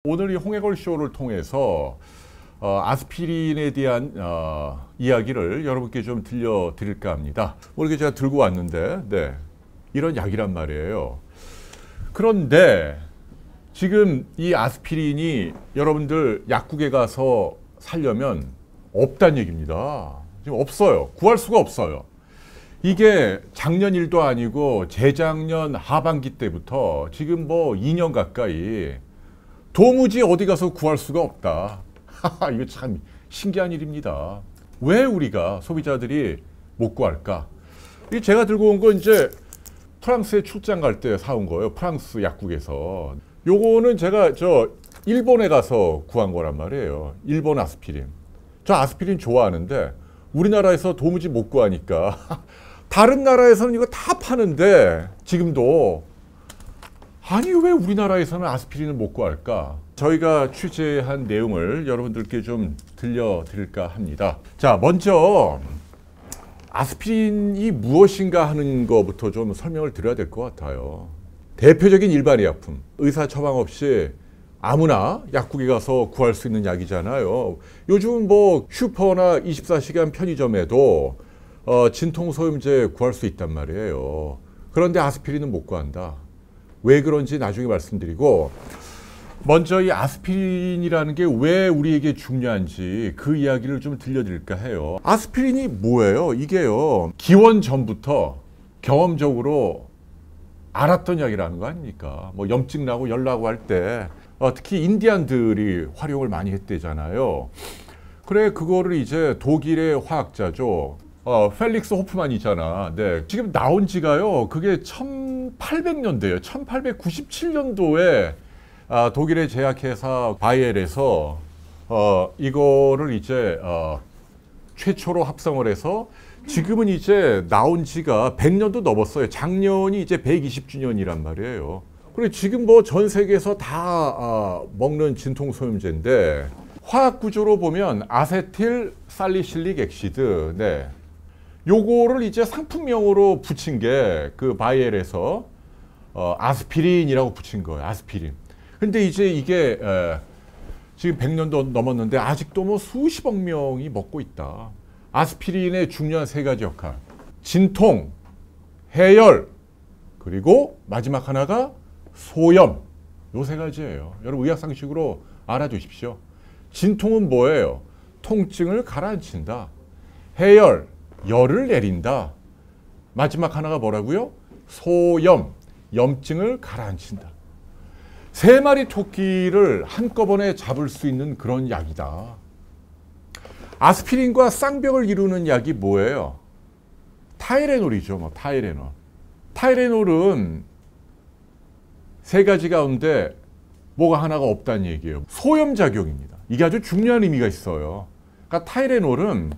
오늘 이 홍해걸 쇼를 통해서 아스피린에 대한 이야기를 여러분께 좀 들려드릴까 합니다. 오늘 제가 들고 왔는데, 네, 이런 약이란 말이에요. 그런데 지금 이 아스피린이 여러분들 약국에 가서 사려면 없다는 얘기입니다. 지금 없어요. 구할 수가 없어요. 이게 작년 일도 아니고 재작년 하반기 때부터 지금 뭐 2년 가까이 도무지 어디 가서 구할 수가 없다. 이거 참 신기한 일입니다. 왜 우리가 소비자들이 못 구할까? 제가 들고 온 건 이제 프랑스에 출장 갈 때 사온 거예요. 프랑스 약국에서. 요거는 제가 일본에 가서 구한 거란 말이에요. 일본 아스피린. 저 아스피린 좋아하는데 우리나라에서 도무지 못 구하니까 다른 나라에서는 이거 다 파는데 지금도 아니 왜 우리나라에서는 아스피린을 못 구할까? 저희가 취재한 내용을 여러분들께 좀 들려드릴까 합니다. 자, 먼저 아스피린이 무엇인가 하는 것부터 좀 설명을 드려야 될 것 같아요. 대표적인 일반 의약품, 의사 처방 없이 아무나 약국에 가서 구할 수 있는 약이잖아요. 요즘 뭐 슈퍼나 24시간 편의점에도 진통소염제 구할 수 있단 말이에요. 그런데 아스피린은 못 구한다. 왜 그런지 나중에 말씀드리고, 먼저 이 아스피린이라는 게 왜 우리에게 중요한지 그 이야기를 좀 들려드릴까 해요. 아스피린이 뭐예요? 이게요, 기원 전부터 경험적으로 알았던 약이라는 거 아닙니까? 뭐 염증 나고 열 나고 할 때 특히 인디안들이 활용을 많이 했대잖아요. 그래, 그거를 이제 독일의 화학자죠. 펠릭스 호프만이잖아. 네. 지금 나온 지가요, 그게 1800년대예요. 1897년도에 독일의 제약회사 바이엘에서 이거를 이제 최초로 합성을 해서 지금은 이제 나온 지가 100년도 넘었어요. 작년이 이제 120주년이란 말이에요. 그리고 지금 뭐 전 세계에서 다 먹는 진통소염제인데, 화학 구조로 보면 아세틸 살리실릭 액시드, 네, 요거를 이제 상품명으로 붙인 게 그 바이엘에서 아스피린이라고 붙인 거예요. 아스피린. 근데 이제 이게 지금 100년도 넘었는데 아직도 뭐 수십억 명이 먹고 있다. 아스피린의 중요한 세 가지 역할. 진통, 해열, 그리고 마지막 하나가 소염. 요 세 가지예요. 여러분 의학상식으로 알아두십시오. 진통은 뭐예요? 통증을 가라앉힌다. 해열, 열을 내린다. 마지막 하나가 뭐라고요? 소염, 염증을 가라앉힌다. 세 마리 토끼를 한꺼번에 잡을 수 있는 그런 약이다. 아스피린과 쌍벽을 이루는 약이 뭐예요? 타이레놀이죠. 뭐 타이레놀. 타이레놀은 세 가지 가운데 뭐가 하나가 없다는 얘기예요. 소염작용입니다. 이게 아주 중요한 의미가 있어요. 그러니까 타이레놀은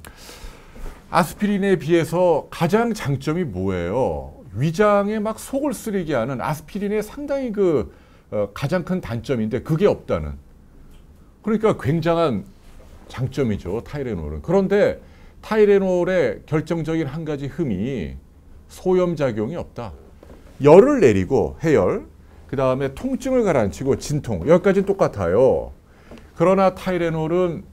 아스피린에 비해서 가장 장점이 뭐예요? 위장에 막 속을 쓰리게 하는 아스피린의 상당히 가장 큰 단점인데 그게 없다는. 그러니까 굉장한 장점이죠, 타이레놀은. 그런데 타이레놀의 결정적인 한 가지 흠이 소염작용이 없다. 열을 내리고 해열, 그 다음에 통증을 가라앉히고 진통, 여기까지는 똑같아요. 그러나 타이레놀은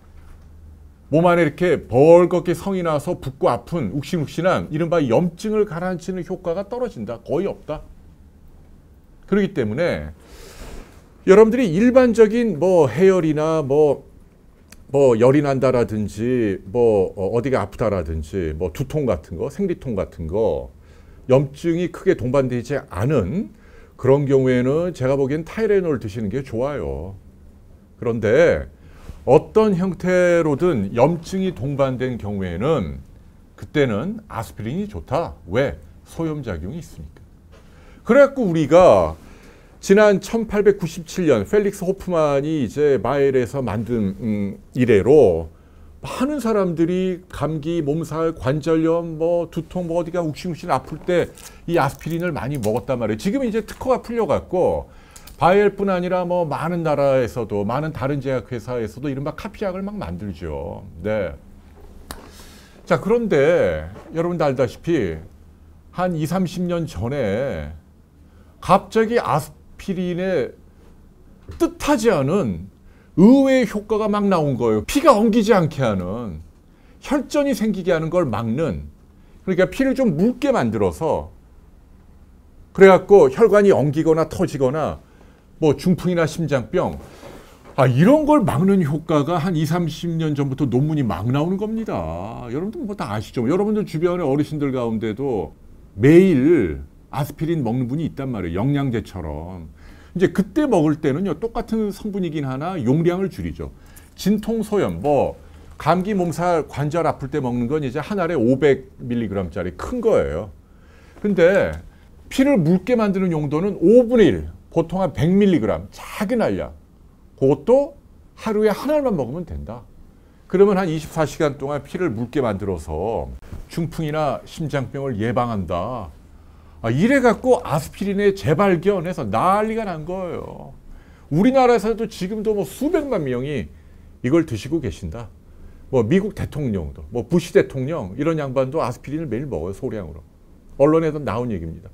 몸 안에 이렇게 벌겋게 성이 나서 붓고 아픈 욱신욱신한 이른바 염증을 가라앉히는 효과가 떨어진다. 거의 없다. 그렇기 때문에 여러분들이 일반적인 뭐 해열이나 뭐 열이 난다라든지 뭐 어디가 아프다라든지 뭐 두통 같은 거, 생리통 같은 거, 염증이 크게 동반되지 않은 그런 경우에는 제가 보기엔 타이레놀 드시는 게 좋아요. 그런데 어떤 형태로든 염증이 동반된 경우에는 그때는 아스피린이 좋다. 왜? 소염작용이 있으니까. 그래갖고 우리가 지난 1897년 펠릭스 호프만이 이제 바이엘에서 만든 이래로 많은 사람들이 감기, 몸살, 관절염, 뭐 두통, 뭐 어디가 욱신욱신 아플 때 이 아스피린을 많이 먹었단 말이에요. 지금 이제 특허가 풀려갖고 바이엘뿐 아니라 뭐 많은 나라에서도, 많은 다른 제약회사에서도 이른바 카피약을 막 만들죠. 네. 자, 그런데 여러분도 알다시피 한 20, 30년 전에 갑자기 아스피린의 뜻하지 않은 의외의 효과가 막 나온 거예요. 피가 엉키지 않게 하는, 혈전이 생기게 하는 걸 막는, 그러니까 피를 좀 묽게 만들어서 그래갖고 혈관이 엉기거나 터지거나 뭐 중풍이나 심장병, 이런 걸 막는 효과가 한 20, 30년 전부터 논문이 막 나오는 겁니다. 여러분들 뭐 다 아시죠? 여러분들 주변의 어르신들 가운데도 매일 아스피린 먹는 분이 있단 말이에요. 영양제처럼. 이제 그때 먹을 때는요, 똑같은 성분이긴 하나 용량을 줄이죠. 진통소염, 뭐 감기 몸살 관절 아플 때 먹는 건 이제 한 알에 500mg짜리 큰 거예요. 근데 피를 묽게 만드는 용도는 5분의 1, 보통 한 100mg, 작은 알약. 그것도 하루에 한 알만 먹으면 된다. 그러면 한 24시간 동안 피를 묽게 만들어서 중풍이나 심장병을 예방한다. 이래갖고 아스피린의 재발견해서 난리가 난 거예요. 우리나라에서도 지금도 뭐 수백만 명이 이걸 드시고 계신다. 뭐 미국 대통령도, 뭐 부시 대통령 이런 양반도 아스피린을 매일 먹어요, 소량으로. 언론에도 나온 얘기입니다.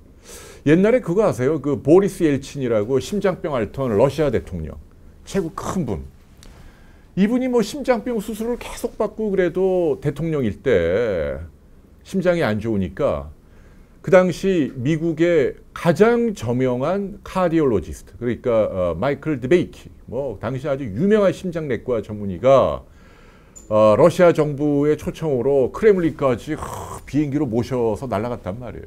옛날에 그거 아세요? 그 보리스 옐친이라고 심장병 앓던 러시아 대통령, 최고 큰 분. 이분이 뭐 심장병 수술을 계속 받고 그래도 대통령일 때 심장이 안 좋으니까 그 당시 미국의 가장 저명한 카디올로지스트, 그러니까 마이클 드베이키, 뭐 당시 아주 유명한 심장내과 전문의가 러시아 정부의 초청으로 크렘린까지 비행기로 모셔서 날아갔단 말이에요.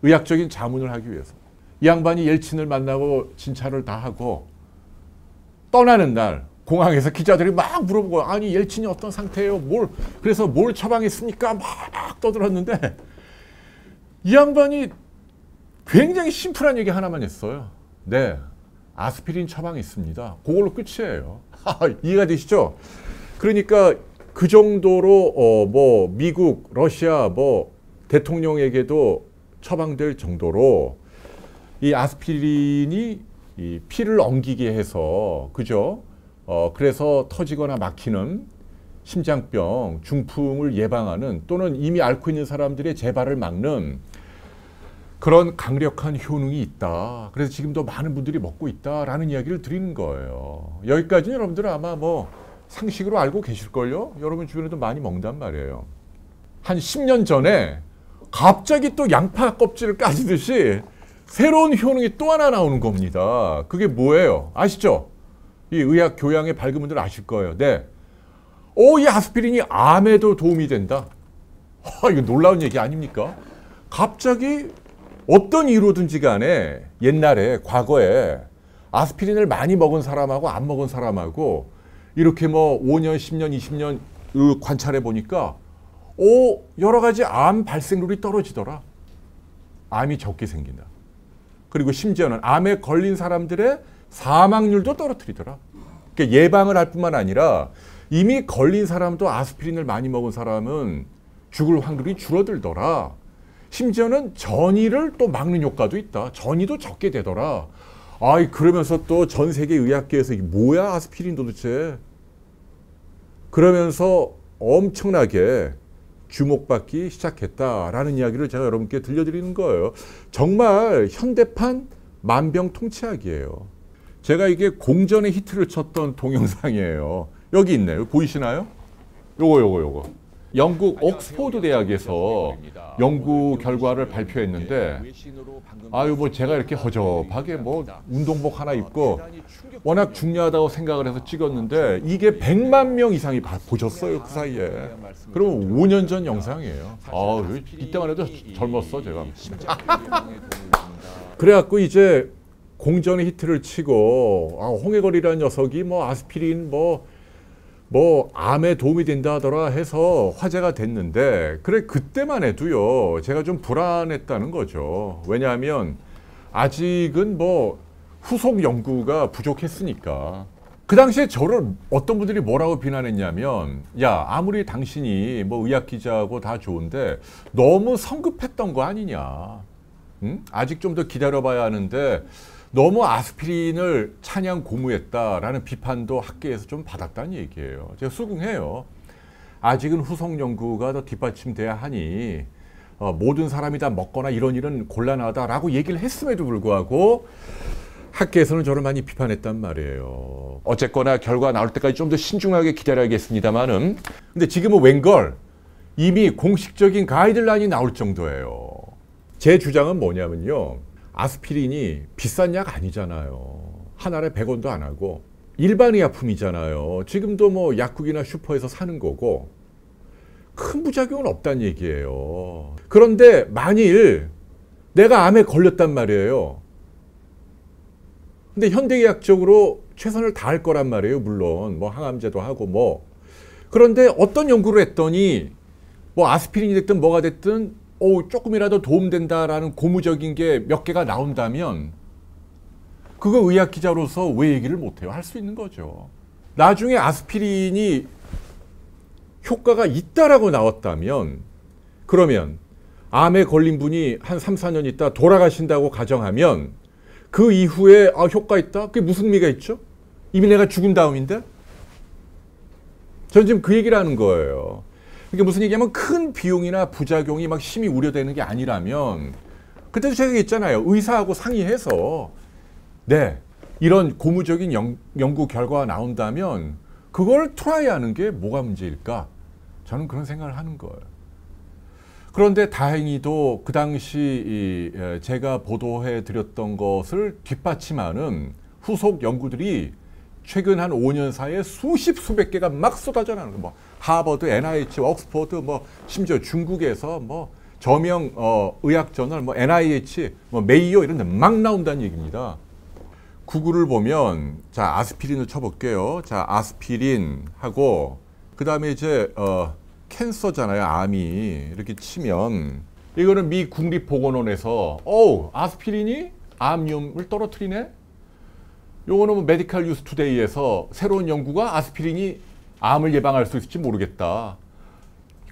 의학적인 자문을 하기 위해서. 이 양반이 옐친을 만나고 진찰을 다 하고 떠나는 날 공항에서 기자들이 막 물어보고, 아니 옐친이 어떤 상태예요? 그래서 뭘 처방했습니까? 막 떠들었는데 이 양반이 굉장히 심플한 얘기 하나만 했어요. 네, 아스피린 처방했습니다. 그걸로 끝이에요. 이해가 되시죠? 그러니까 그 정도로 뭐 미국, 러시아 뭐 대통령에게도 처방될 정도로 이 아스피린이 이 피를 엉기게 해서, 그죠? 그래서 터지거나 막히는 심장병, 중풍을 예방하는, 또는 이미 앓고 있는 사람들의 재발을 막는 그런 강력한 효능이 있다. 그래서 지금도 많은 분들이 먹고 있다라는 이야기를 드리는 거예요. 여기까지는 여러분들은 아마 뭐 상식으로 알고 계실걸요? 여러분 주변에도 많이 먹는단 말이에요. 한 10년 전에 갑자기 또 양파 껍질을 까지듯이 새로운 효능이 또 하나 나오는 겁니다. 그게 뭐예요? 아시죠? 이 의학 교양의 밝은 분들 아실 거예요. 네. 이 아스피린이 암에도 도움이 된다. 이거 놀라운 얘기 아닙니까? 갑자기 어떤 이유로든지 간에 옛날에, 과거에 아스피린을 많이 먹은 사람하고 안 먹은 사람하고 이렇게 뭐 5년, 10년, 20년 관찰해 보니까 여러 가지 암 발생률이 떨어지더라. 암이 적게 생긴다. 그리고 심지어는 암에 걸린 사람들의 사망률도 떨어뜨리더라. 그러니까 예방을 할 뿐만 아니라 이미 걸린 사람도 아스피린을 많이 먹은 사람은 죽을 확률이 줄어들더라. 심지어는 전이를 또 막는 효과도 있다. 전이도 적게 되더라. 그러면서 또 전 세계 의학계에서 이게 뭐야 아스피린 도대체. 그러면서 엄청나게 주목받기 시작했다라는 이야기를 제가 여러분께 들려드리는 거예요. 정말 현대판 만병통치약이에요. 제가 이게 공전의 히트를 쳤던 동영상이에요. 여기 있네요. 보이시나요? 요거. 영국 옥스포드 대학에서 연구 결과를 발표했는데, 뭐 제가 이렇게 허접하게 뭐 운동복 하나 입고 워낙 중요하다고 생각을 해서 찍었는데 이게 100만 명 이상이 보셨어요, 그 사이에. 그럼 5년 전 영상이에요. 이때만 해도 젊었어, 제가. 그래갖고 이제 공전의 히트를 치고, 홍해걸이라는 녀석이 뭐 아스피린 뭐 암에 도움이 된다 하더라 해서 화제가 됐는데, 그때만 해도요, 제가 좀 불안했다는 거죠. 왜냐하면 아직은 뭐 후속 연구가 부족했으니까. 그 당시에 저를 어떤 분들이 뭐라고 비난했냐면, 야, 아무리 당신이 뭐 의학 기자하고 다 좋은데 너무 성급했던 거 아니냐. 응? 아직 좀 더 기다려봐야 하는데 너무 아스피린을 찬양 고무했다라는 비판도 학계에서 좀 받았다는 얘기예요. 제가 수긍해요. 아직은 후속 연구가 더 뒷받침돼야 하니 모든 사람이 다 먹거나 이런 일은 곤란하다라고 얘기를 했음에도 불구하고 학계에서는 저를 많이 비판했단 말이에요. 어쨌거나 결과 나올 때까지 좀 더 신중하게 기다려야겠습니다만은, 근데 지금은 웬걸 이미 공식적인 가이드라인이 나올 정도예요. 제 주장은 뭐냐면요, 아스피린이 비싼 약 아니잖아요. 한 알에 100원도 안 하고 일반 의약품이잖아요. 지금도 뭐 약국이나 슈퍼에서 사는 거고 큰 부작용은 없다는 얘기예요. 그런데 만일 내가 암에 걸렸단 말이에요. 근데 현대의학적으로 최선을 다할 거란 말이에요. 물론 뭐 항암제도 하고 뭐. 그런데 어떤 연구를 했더니 뭐 아스피린이 됐든 뭐가 됐든 조금이라도 도움된다라는 고무적인 게 몇 개가 나온다면 그거 의학 기자로서 왜 얘기를 못해요? 할 수 있는 거죠. 나중에 아스피린이 효과가 있다라고 나왔다면, 그러면 암에 걸린 분이 한 3, 4년 있다 돌아가신다고 가정하면 그 이후에 효과 있다? 그게 무슨 의미가 있죠? 이미 내가 죽은 다음인데? 저는 지금 그 얘기를 하는 거예요. 그러니까 무슨 얘기냐면 큰 비용이나 부작용이 막 심히 우려되는 게 아니라면, 그때도 제가 얘기했잖아요. 의사하고 상의해서 네, 이런 고무적인 연구 결과가 나온다면 그걸 트라이하는 게 뭐가 문제일까? 저는 그런 생각을 하는 거예요. 그런데 다행히도 그 당시 제가 보도해 드렸던 것을 뒷받침하는 후속 연구들이 최근 한 5년 사이에 수십 수백 개가 막 쏟아져 나오는 거예요. 뭐 하버드, NIH, 옥스퍼드, 뭐 심지어 중국에서 뭐 저명 의학 저널, 뭐 NIH, 뭐 메이오 이런 데 막 나온다는 얘기입니다. 구글을 보면, 자, 아스피린을 쳐볼게요. 자, 아스피린 하고, 그 다음에 이제, 캔서잖아요. 암이. 이렇게 치면, 이거는 미 국립보건원에서, 아스피린이 암 위험을 떨어뜨리네? 요거는 뭐 메디컬 뉴스 투데이에서 새로운 연구가 아스피린이 암을 예방할 수 있을지 모르겠다.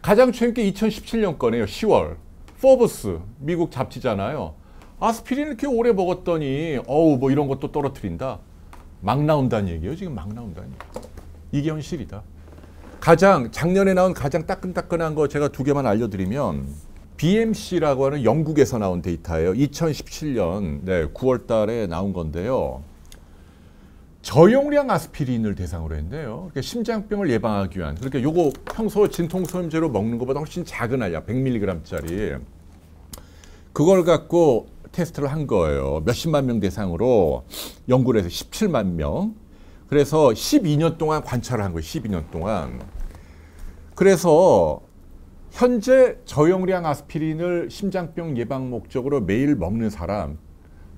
가장 최근 게 2017년 거네요. 10월. 포브스, 미국 잡지잖아요. 아스피린 이렇게 오래 먹었더니 뭐 이런 것도 떨어뜨린다. 막 나온다는 얘기예요. 지금 막 나온다는 얘기. 이게 현실이다. 작년에 나온 가장 따끈따끈한 거 제가 2개만 알려드리면, BMC라고 하는 영국에서 나온 데이터예요. 2017년 9월 달에 나온 건데요. 저용량 아스피린을 대상으로 했는데요. 그러니까 심장병을 예방하기 위한, 그러니까 요거 평소 진통소염제로 먹는 것보다 훨씬 작은 알약, 100mg짜리. 그걸 갖고 테스트를 한 거예요. 몇십만 명 대상으로 연구를 해서 17만 명. 그래서 12년 동안 관찰을 한 거예요. 12년 동안. 그래서 현재 저용량 아스피린을 심장병 예방 목적으로 매일 먹는 사람,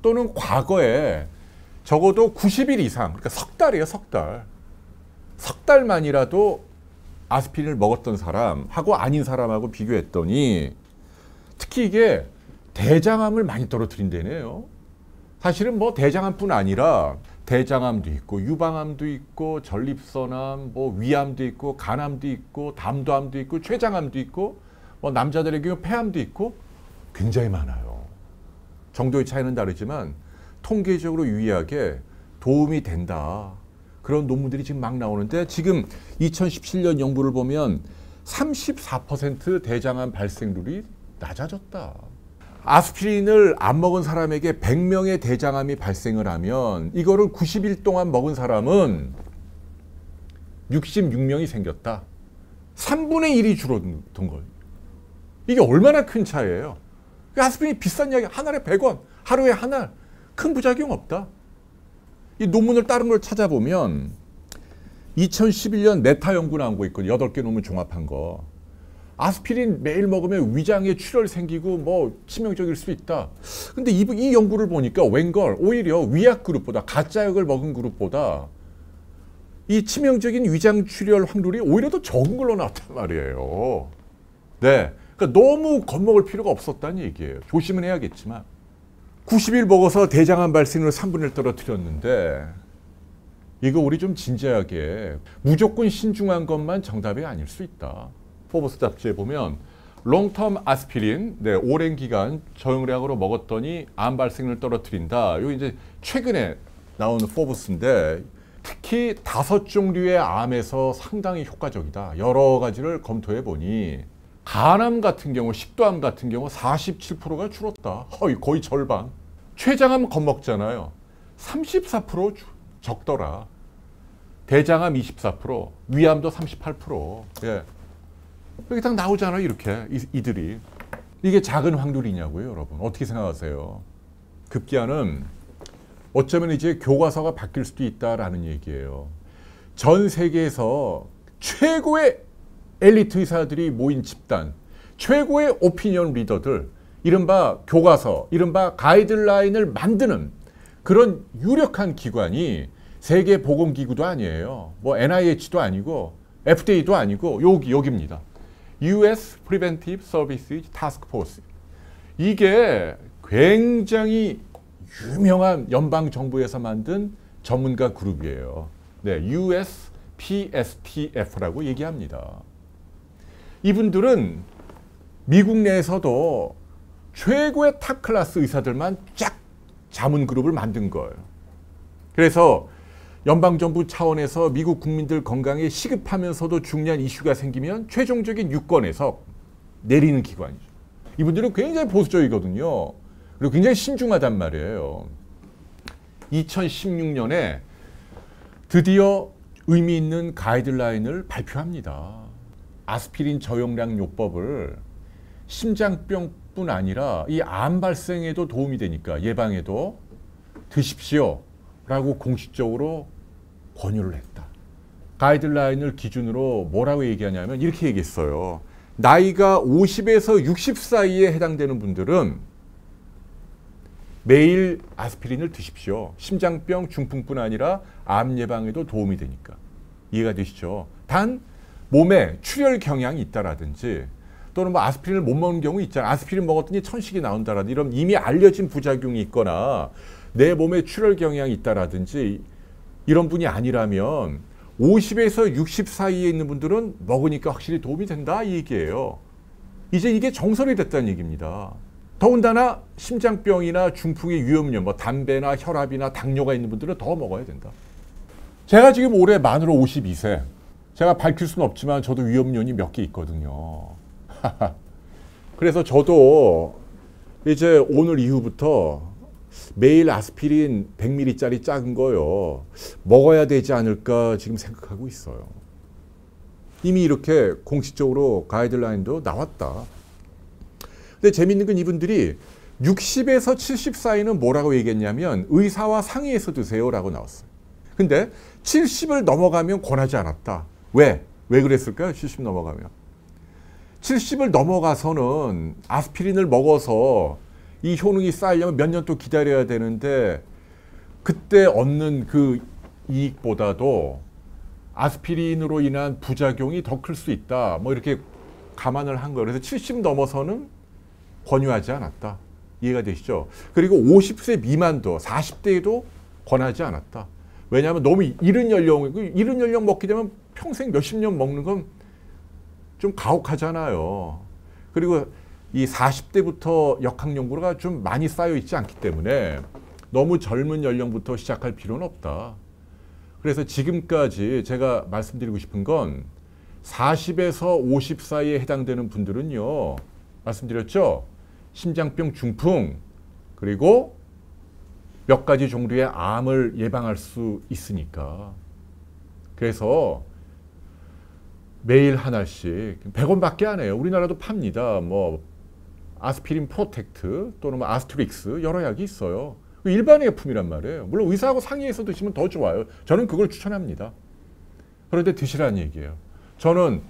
또는 과거에 적어도 90일 이상, 그러니까 석 달이에요, 석 달. 석 달만이라도 아스피린을 먹었던 사람하고 아닌 사람하고 비교했더니 특히 이게 대장암을 많이 떨어뜨린다네요. 사실은 뭐 대장암뿐 아니라 대장암도 있고 유방암도 있고 전립선암, 뭐 위암도 있고 간암도 있고 담도암도 있고 췌장암도 있고 뭐 남자들의 경우 폐암도 있고 굉장히 많아요. 정도의 차이는 다르지만 통계적으로 유의하게 도움이 된다. 그런 논문들이 지금 막 나오는데, 지금 2017년 연구를 보면 34% 대장암 발생률이 낮아졌다. 아스피린을 안 먹은 사람에게 100명의 대장암이 발생을 하면 이거를 90일 동안 먹은 사람은 66명이 생겼다. 3분의 1이 줄어든 거예요. 이게 얼마나 큰 차이예요. 아스피린이 비싼 약이 한 알에 100원, 하루에 한 알. 큰 부작용 없다. 이 논문을 다른 걸 찾아보면 2011년 메타 연구 나온 거 있거든요. 8개 논문 종합한 거. 아스피린 매일 먹으면 위장에 출혈 생기고 뭐 치명적일 수 있다. 근데 이 연구를 보니까 웬걸 오히려 위약 그룹보다, 가짜약을 먹은 그룹보다 이 치명적인 위장 출혈 확률이 오히려 더 적은 걸로 나왔단 말이에요. 네, 그러니까 너무 겁먹을 필요가 없었다는 얘기예요. 조심은 해야겠지만 90일 먹어서 대장암 발생률 3분의 1 떨어뜨렸는데, 이거 우리 좀 진지하게, 무조건 신중한 것만 정답이 아닐 수 있다. 포브스 잡지에 보면 롱텀 아스피린, 오랜 기간 저용량으로 먹었더니 암 발생률 떨어뜨린다. 이거 이제 최근에 나온 포브스인데, 특히 5종류의 암에서 상당히 효과적이다. 여러 가지를 검토해 보니 간암 같은 경우, 식도암 같은 경우 47%가 줄었다. 거의 절반. 췌장암 겁먹잖아요. 34% 적더라. 대장암 24%, 위암도 38%. 예. 여기 딱 나오잖아요, 이렇게. 이들이. 이게 작은 확률이냐고요, 여러분. 어떻게 생각하세요? 급기야는 어쩌면 이제 교과서가 바뀔 수도 있다라는 얘기예요. 전 세계에서 최고의 엘리트 의사들이 모인 집단, 최고의 오피니언 리더들, 이른바 교과서, 이른바 가이드라인을 만드는 그런 유력한 기관이 세계보건기구도 아니에요. 뭐 NIH도 아니고 FDA도 아니고 여기입니다. US Preventive Services Task Force. 이게 굉장히 유명한 연방정부에서 만든 전문가 그룹이에요. 네, USPSTF라고 얘기합니다. 이분들은 미국 내에서도 최고의 탑클래스 의사들만 쫙 자문 그룹을 만든 거예요. 그래서 연방정부 차원에서 미국 국민들 건강에 시급하면서도 중요한 이슈가 생기면 최종적인 유권에서 내리는 기관이죠. 이분들은 굉장히 보수적이거든요. 그리고 굉장히 신중하단 말이에요. 2016년에 드디어 의미 있는 가이드라인을 발표합니다. 아스피린 저용량 요법을 심장병뿐 아니라 이 암 발생에도 도움이 되니까 예방에도 드십시오 라고 공식적으로 권유를 했다. 가이드라인을 기준으로 뭐라고 얘기하냐면 이렇게 얘기했어요. 나이가 50에서 60 사이에 해당되는 분들은 매일 아스피린을 드십시오. 심장병, 중풍뿐 아니라 암 예방에도 도움이 되니까. 이해가 되시죠? 단 몸에 출혈 경향이 있다라든지 또는 뭐 아스피린을 못 먹는 경우 있잖아요. 아스피린 먹었더니 천식이 나온다라든지 이런 이미 알려진 부작용이 있거나 내 몸에 출혈 경향이 있다라든지 이런 분이 아니라면 50에서 60 사이에 있는 분들은 먹으니까 확실히 도움이 된다 이 얘기예요. 이제 이게 정설이 됐다는 얘기입니다. 더군다나 심장병이나 중풍의 위험료, 뭐 담배나 혈압이나 당뇨가 있는 분들은 더 먹어야 된다. 제가 지금 올해 만으로 52세. 제가 밝힐 수는 없지만 저도 위험료이 몇 개 있거든요. 그래서 저도 이제 오늘 이후부터 매일 아스피린 100ml짜리 작은 거요. 먹어야 되지 않을까 지금 생각하고 있어요. 이미 이렇게 공식적으로 가이드라인도 나왔다. 근데 재밌는 건 이분들이 60에서 70 사이는 뭐라고 얘기했냐면 의사와 상의해서 드세요라고 나왔어요. 근데 70을 넘어가면 권하지 않았다. 왜? 왜 그랬을까요? 70 넘어가면. 70을 넘어가서는 아스피린을 먹어서 이 효능이 쌓이려면 몇 년 또 기다려야 되는데 그때 얻는 그 이익보다도 아스피린으로 인한 부작용이 더 클 수 있다. 뭐 이렇게 감안을 한 거예요. 그래서 70 넘어서는 권유하지 않았다. 이해가 되시죠? 그리고 50세 미만도 40대에도 권하지 않았다. 왜냐하면 너무 이른 연령 먹게 되면 평생 몇십 년 먹는 건 좀 가혹하잖아요. 그리고 이 40대부터 역학연구가 좀 많이 쌓여 있지 않기 때문에 너무 젊은 연령부터 시작할 필요는 없다. 그래서 지금까지 제가 말씀드리고 싶은 건 40에서 50 사이에 해당되는 분들은요. 말씀드렸죠? 심장병, 중풍 그리고 몇 가지 종류의 암을 예방할 수 있으니까. 그래서 매일 하나씩 100원밖에 안 해요. 우리나라도 팝니다. 뭐 아스피린 프로텍트 또는 뭐 아스트릭스 여러 약이 있어요. 일반 의약품이란 말이에요. 물론 의사하고 상의해서 드시면 더 좋아요. 저는 그걸 추천합니다. 그런데 드시라는 얘기예요. 저는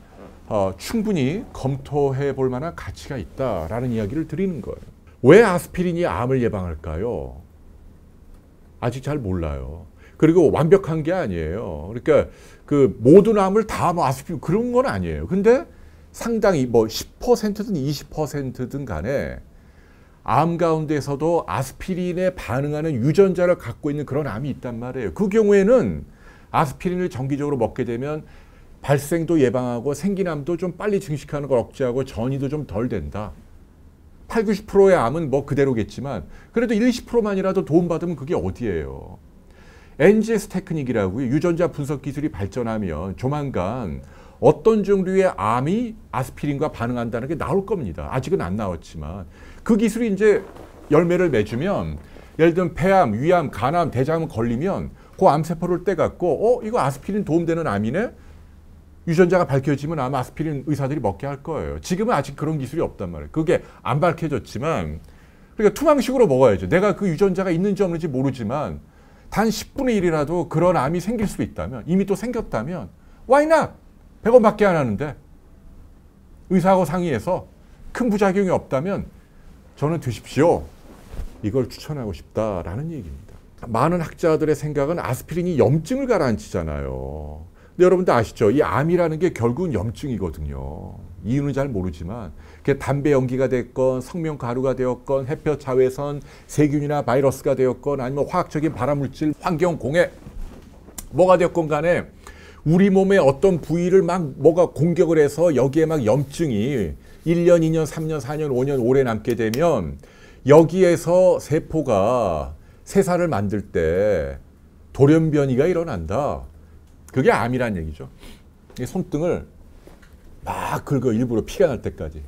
충분히 검토해 볼 만한 가치가 있다라는 이야기를 드리는 거예요. 왜 아스피린이 암을 예방할까요? 아직 잘 몰라요. 그리고 완벽한 게 아니에요. 그러니까 그 모든 암을 다 뭐 아스피린 그런 건 아니에요. 근데 상당히 뭐 10%든 20%든 간에 암 가운데서도 아스피린에 반응하는 유전자를 갖고 있는 그런 암이 있단 말이에요. 그 경우에는 아스피린을 정기적으로 먹게 되면 발생도 예방하고 생긴 암도 좀 빨리 증식하는 걸 억제하고 전이도 좀 덜 된다. 8, 90%의 암은 뭐 그대로겠지만 그래도 1, 20%만이라도 도움받으면 그게 어디예요. NGS 테크닉이라고 유전자 분석 기술이 발전하면 조만간 어떤 종류의 암이 아스피린과 반응한다는 게 나올 겁니다. 아직은 안 나왔지만 그 기술이 이제 열매를 맺으면 예를 들면 폐암, 위암, 간암, 대장암 걸리면 그 암세포를 떼갖고 이거 아스피린 도움되는 암이네? 유전자가 밝혀지면 아마 아스피린 의사들이 먹게 할 거예요. 지금은 아직 그런 기술이 없단 말이에요. 그게 안 밝혀졌지만 그러니까 투망식으로 먹어야죠. 내가 그 유전자가 있는지 없는지 모르지만 단 10분의 1이라도 그런 암이 생길 수 있다면 이미 또 생겼다면 why not? 100원밖에 안 하는데 의사하고 상의해서 큰 부작용이 없다면 저는 드십시오. 이걸 추천하고 싶다라는 얘기입니다. 많은 학자들의 생각은 아스피린이 염증을 가라앉히잖아요. 근데 여러분들 아시죠? 이 암이라는 게 결국은 염증이거든요. 이유는 잘 모르지만 그게 담배 연기가 됐건 성명 가루가 되었건 햇볕 자외선 세균이나 바이러스가 되었건 아니면 화학적인 발암물질 환경 공해 뭐가 되었건 간에 우리 몸의 어떤 부위를 막 뭐가 공격을 해서 여기에 막 염증이 1년, 2년, 3년, 4년, 5년 오래 남게 되면 여기에서 세포가 세살을 만들 때 돌연변이가 일어난다. 그게 암이란 얘기죠. 손등을 막 긁어 일부러 피가 날 때까지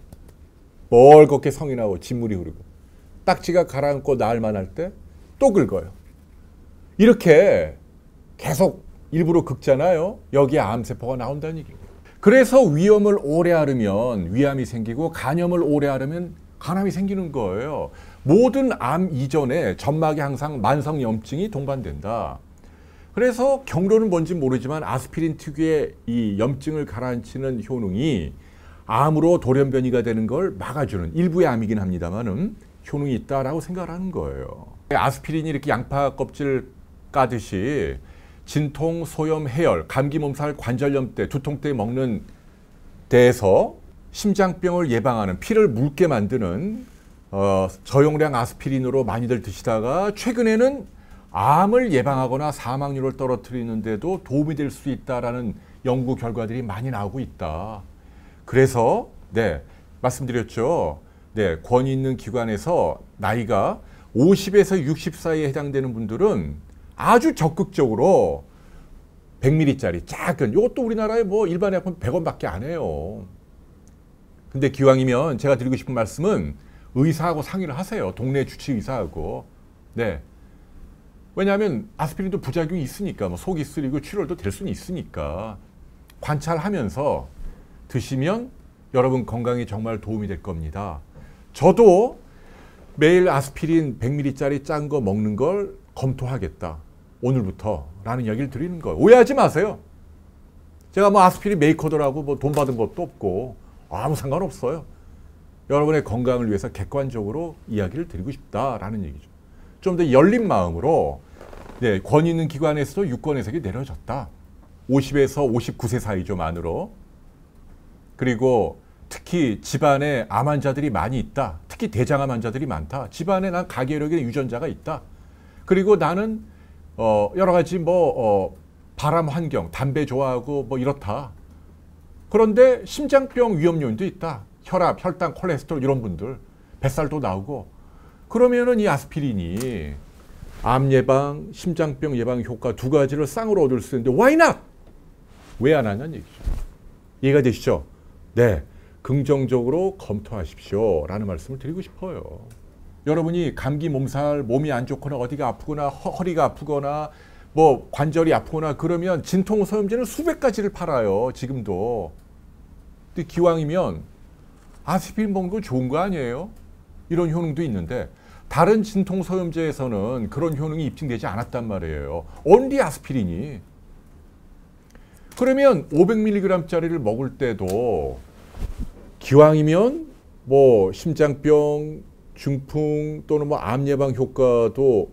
멀겋게 성이 나고 진물이 흐르고 딱지가 가라앉고 나을만 할 때 또 긁어요. 이렇게 계속 일부러 긁잖아요. 여기에 암세포가 나온다는 얘기예요. 그래서 위염을 오래 앓으면 위암이 생기고 간염을 오래 앓으면 간암이 생기는 거예요. 모든 암 이전에 점막에 항상 만성염증이 동반된다. 그래서 경로는 뭔지 모르지만 아스피린 특유의 이 염증을 가라앉히는 효능이 암으로 돌연변이가 되는 걸 막아주는 일부의 암이긴 합니다만은 효능이 있다라고 생각을 하는 거예요. 아스피린이 이렇게 양파 껍질 까듯이 진통, 소염, 해열, 감기, 몸살, 관절염 때, 두통 때 먹는 데에서 심장병을 예방하는 피를 묽게 만드는 저용량 아스피린으로 많이들 드시다가 최근에는 암을 예방하거나 사망률을 떨어뜨리는 데도 도움이 될 수 있다라는 연구 결과들이 많이 나오고 있다. 그래서 말씀드렸죠. 권위 있는 기관에서 나이가 50에서 60 사이에 해당되는 분들은 아주 적극적으로 100ml짜리 작은 이것도 우리나라에 뭐 일반 약품 100원밖에 안 해요. 근데 기왕이면 제가 드리고 싶은 말씀은 의사하고 상의를 하세요. 동네 주치 의사하고. 왜냐하면 아스피린도 부작용이 있으니까 뭐 속이 쓰리고 출혈도 될 수는 있으니까 관찰하면서 드시면 여러분 건강에 정말 도움이 될 겁니다. 저도 매일 아스피린 100ml짜리 짠 거 먹는 걸 검토하겠다. 오늘부터 라는 이야기를 드리는 거예요. 오해하지 마세요. 제가 뭐 아스피린 메이커더라고 뭐 돈 받은 것도 없고 아무 상관없어요. 여러분의 건강을 위해서 객관적으로 이야기를 드리고 싶다라는 얘기죠. 좀 더 열린 마음으로 권위 있는 기관에서도 유권 해석이 내려졌다. 50에서 59세 사이죠, 만으로. 그리고 특히 집안에 암 환자들이 많이 있다. 특히 대장암 환자들이 많다. 집안에 난 가계력의 유전자가 있다. 그리고 나는 여러 가지 바람 환경, 담배 좋아하고 뭐 이렇다. 그런데 심장병 위험 요인도 있다. 혈압, 혈당, 콜레스테롤 이런 분들 뱃살도 나오고 그러면은 이 아스피린이 암 예방, 심장병 예방 효과 두 가지를 쌍으로 얻을 수 있는데 why not? 왜 안 하냐는 얘기죠. 이해가 되시죠? 긍정적으로 검토하십시오 라는 말씀을 드리고 싶어요. 여러분이 감기, 몸살, 몸이 안 좋거나 어디가 아프거나 허리가 아프거나 뭐 관절이 아프거나 그러면 진통소염제는 수백 가지를 팔아요. 지금도. 근데 기왕이면 아스피린 먹는 거 좋은 거 아니에요? 이런 효능도 있는데 다른 진통소염제에서는 그런 효능이 입증되지 않았단 말이에요. only 아스피린이. 그러면 500mg짜리를 먹을 때도 기왕이면 뭐 심장병, 중풍 또는 뭐 암 예방 효과도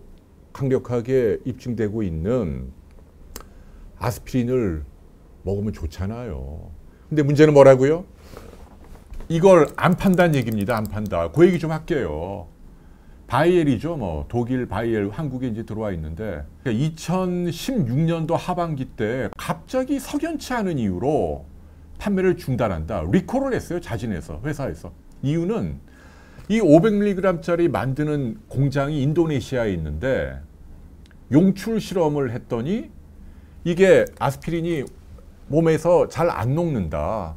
강력하게 입증되고 있는 아스피린을 먹으면 좋잖아요. 근데 문제는 뭐라고요? 이걸 안 판다는 얘기입니다. 안 판다. 그 얘기 좀 할게요. 바이엘이죠. 뭐 독일 바이엘 한국에 이제 들어와 있는데 2016년도 하반기 때 갑자기 석연치 않은 이유로 판매를 중단한다. 리콜을 했어요. 자진해서 회사에서. 이유는 이 500mg짜리 만드는 공장이 인도네시아에 있는데 용출 실험을 했더니 이게 아스피린이 몸에서 잘 안 녹는다.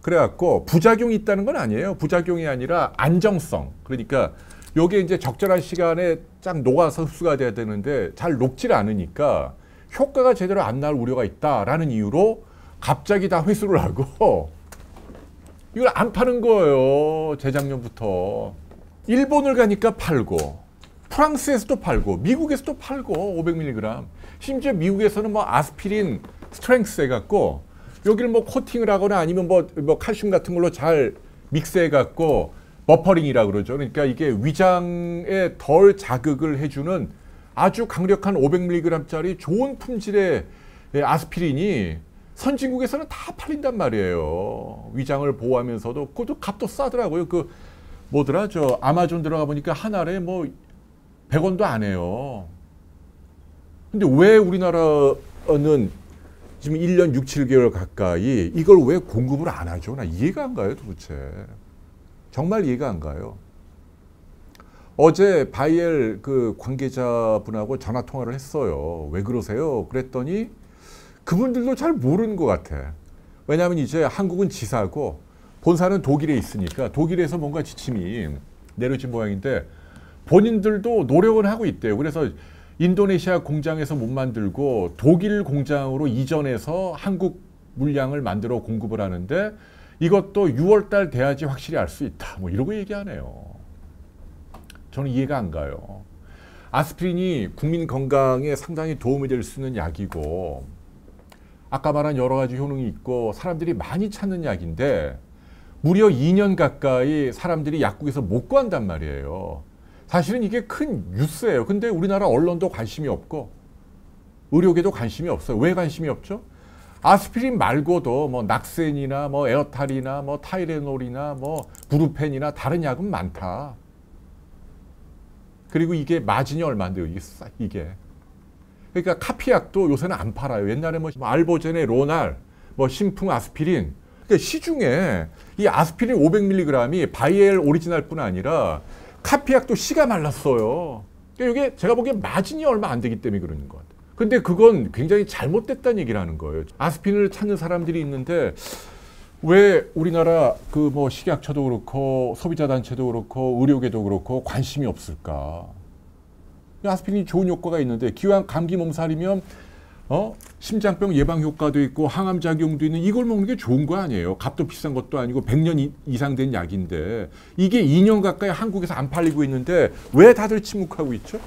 그래갖고 부작용이 있다는 건 아니에요. 부작용이 아니라 안정성. 그러니까 요게 이제 적절한 시간에 쫙 녹아서 흡수가 돼야 되는데 잘 녹질 않으니까 효과가 제대로 안 날 우려가 있다라는 이유로 갑자기 다 회수를 하고 이걸 안 파는 거예요. 재작년부터. 일본을 가니까 팔고 프랑스에서도 팔고 미국에서도 팔고 500mg. 심지어 미국에서는 뭐 아스피린 스트렝스 해갖고 여기를 뭐 코팅을 하거나 아니면 뭐 칼슘 같은 걸로 잘 믹스해갖고 버퍼링이라고 그러죠. 그러니까 이게 위장에 덜 자극을 해주는 아주 강력한 500mg짜리 좋은 품질의 아스피린이 선진국에서는 다 팔린단 말이에요. 위장을 보호하면서도 그것도 값도 싸더라고요. 그 뭐더라 저 아마존 들어가 보니까 한 알에 뭐 100원도 안 해요. 근데 왜 우리나라는 지금 1년 6, 7개월 가까이 이걸 왜 공급을 안 하죠? 나 이해가 안 가요, 도대체. 정말 이해가 안 가요. 어제 바이엘 그 관계자분하고 전화 통화를 했어요. 왜 그러세요? 그랬더니 그분들도 잘 모르는 것 같아. 왜냐하면 이제 한국은 지사고 본사는 독일에 있으니까 독일에서 뭔가 지침이 내려진 모양인데 본인들도 노력은 하고 있대요. 그래서 인도네시아 공장에서 못 만들고 독일 공장으로 이전해서 한국 물량을 만들어 공급을 하는데 이것도 6월 달 돼야지 확실히 알 수 있다. 뭐 이러고 얘기하네요. 저는 이해가 안 가요. 아스피린이 국민 건강에 상당히 도움이 될 수 있는 약이고 아까 말한 여러 가지 효능이 있고 사람들이 많이 찾는 약인데 무려 2년 가까이 사람들이 약국에서 못 구한단 말이에요. 사실은 이게 큰 뉴스예요. 근데 우리나라 언론도 관심이 없고 의료계도 관심이 없어요. 왜 관심이 없죠? 아스피린 말고도 뭐 낙센이나 뭐 에어탈이나 뭐 타이레놀이나 뭐 브루펜이나 다른 약은 많다. 그리고 이게 마진이 얼마인데요? 이게. 그러니까 카피약도 요새는 안 팔아요. 옛날에 뭐 알보제네, 로날, 뭐 신풍 아스피린. 그러니까 시중에 이 아스피린 500mg이 바이엘 오리지널뿐 아니라 카피약도 씨가 말랐어요. 그러니까 이게 제가 보기엔 마진이 얼마 안 되기 때문에 그러는 것 같아요. 근데 그건 굉장히 잘못됐다는 얘기를 하는 거예요. 아스피린을 찾는 사람들이 있는데 왜 우리나라 그 뭐 식약처도 그렇고 소비자단체도 그렇고 의료계도 그렇고 관심이 없을까? 아스피린이 좋은 효과가 있는데 기왕 감기 몸살이면 심장병 예방 효과도 있고 항암 작용도 있는 이걸 먹는 게 좋은 거 아니에요. 값도 비싼 것도 아니고 100년 이상 된 약인데 이게 2년 가까이 한국에서 안 팔리고 있는데 왜 다들 침묵하고 있죠?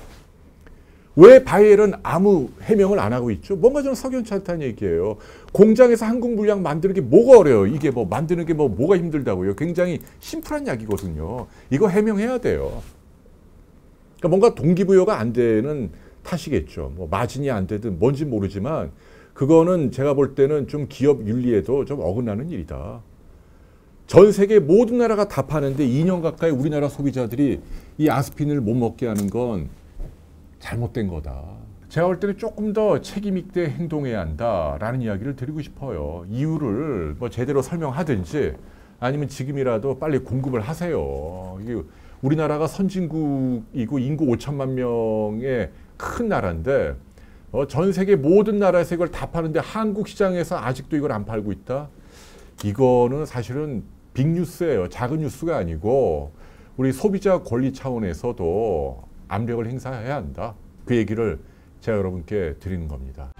왜 바이엘은 아무 해명을 안 하고 있죠? 뭔가 좀 석연치 않다는 얘기예요. 공장에서 한국 물량 만드는 게 뭐가 어려워요? 이게 뭐 만드는 게 뭐가 힘들다고요? 굉장히 심플한 약이거든요. 이거 해명해야 돼요. 그러니까 뭔가 동기부여가 안 되는 탓이겠죠. 뭐 마진이 안 되든 뭔지 모르지만 그거는 제가 볼 때는 좀 기업 윤리에도 좀 어긋나는 일이다. 전 세계 모든 나라가 다 파는데 2년 가까이 우리나라 소비자들이 이 아스피린을 못 먹게 하는 건 잘못된 거다. 제가 볼 때는 조금 더 책임 있게 행동해야 한다라는 이야기를 드리고 싶어요. 이유를 뭐 제대로 설명하든지 아니면 지금이라도 빨리 공급을 하세요. 이게 우리나라가 선진국이고 인구 5천만 명의 큰 나라인데 전 세계 모든 나라에서 이걸 다 파는데 한국 시장에서 아직도 이걸 안 팔고 있다? 이거는 사실은 빅뉴스예요. 작은 뉴스가 아니고 우리 소비자 권리 차원에서도 압력을 행사해야 한다. 그 얘기를 제가 여러분께 드리는 겁니다.